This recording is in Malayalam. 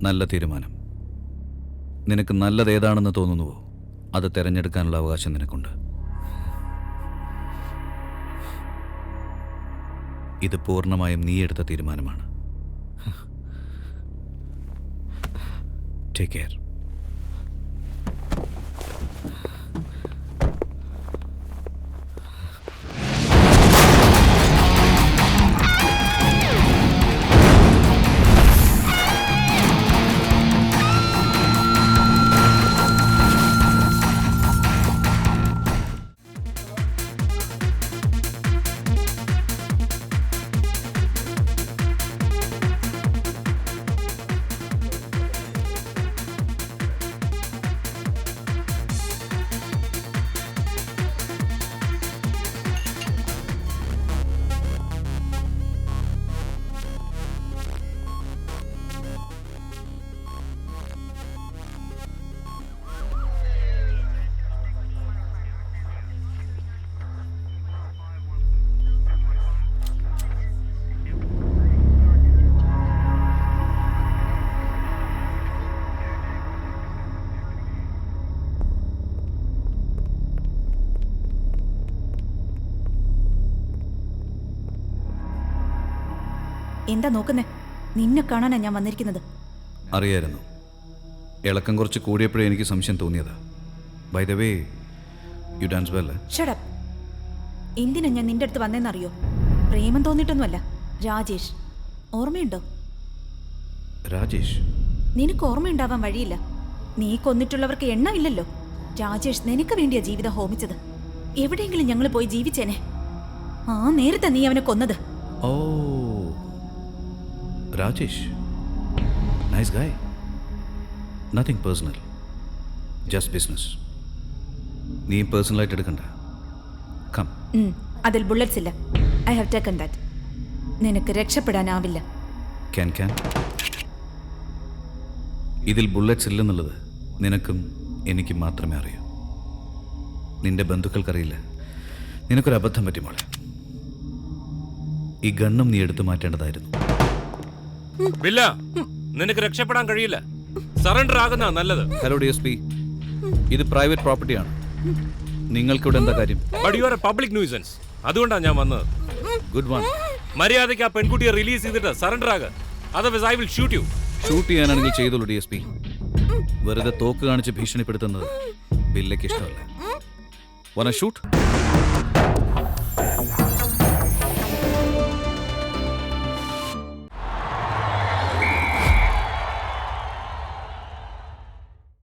നല്ല തീരുമാനം. നിനക്ക് നല്ലതേതാണെന്ന് തോന്നുന്നുവോ അത് തിരഞ്ഞെടുക്കാനുള്ള അവകാശം നിനക്കുണ്ട്. ഇത് പൂർണ്ണമായും നീ എടുത്ത തീരുമാനമാണ്. Take care. എന്താ നോക്കുന്നേ? നിന്നെ കാണാനാ ഞാൻ വന്നിരിക്കുന്നത്. അറിയായിരുന്നു. ഇളക്കം കുറച്ച് കൂടിയപ്പോഴേ എനിക്ക് സംശയം തോന്നിയതാ. By the way, you dance well. Shut up. എന്തിനാ ഞാൻ നിന്റെ അടുത്ത് വന്നേന്നറിയോ? പ്രേമം തോന്നിയിട്ടൊന്നുമല്ല. രാജേഷ്, ഓർമ്മയുണ്ടോ? രാജേഷ്? നിനക്ക് ഓർമ്മയുണ്ടാവാൻ വഴിയില്ല. നീ കൊന്നിട്ടുള്ളവർക്ക് എണ്ണമില്ലല്ലോ. രാജേഷ് നിനക്ക് വേണ്ടിയാ ജീവിതം ഹോമിച്ചത്. എവിടെയെങ്കിലും ഞങ്ങൾ പോയി ജീവിച്ചേനെ. ആ നേരത്തെ നീ അവനെ കൊന്നത്. Oh, Rajesh, nice guy. Nothing personal, just business. നീ പേഴ്സണലായിട്ട് എടുക്കണ്ട. കം. അതിൽ ബുള്ളറ്റ്സ് ഇല്ല. I have taken that. നിനക്ക് രക്ഷപ്പെടാനാവില്ല. ക്യാൻ. ഇതിൽ ബുള്ളറ്റ്സ് ഇല്ലെന്നുള്ളത് നിനക്കും എനിക്കും മാത്രമേ അറിയൂ. നിന്റെ ബന്ധുക്കൾക്കറിയില്ല. നിനക്കൊരു അബദ്ധം പറ്റി മോളെ. ഈ ഗണ്ണും നീ എടുത്തു മാറ്റേണ്ടതായിരുന്നു. ബില്ല, നിനക്ക് രക്ഷപ്പെടാൻ കഴിയില്ല. സറണ്ടർ ആകുന്ന നല്ലത്. ഹലോ DSP, ഇത് പ്രൈവറ്റ് പ്രോപ്പർട്ടിയാണ്. നിങ്ങൾക്കിവിടെ എന്താ കാര്യം? But you are A public nuisance. അതുകൊണ്ടാണ് ഞാൻ വന്നത്. Good one. മര്യാദയ്ക്ക് ആ പെൺകുട്ടിയെ റിലീസ് ചെയ്തിട്ട് സറണ്ടർ ആകുക. Otherwise I will shoot U. Shoot ചെയ്യാനാണെങ്കിൽ ചെയ്തോളൂ DSP. വെറുതെ തോക്ക് കാണിച്ച് ഭീഷണിപ്പെടുത്തുന്നത് ബില്ലയ്ക്ക് ഇഷ്ടമല്ല. വന്ന ഷൂട്ട്.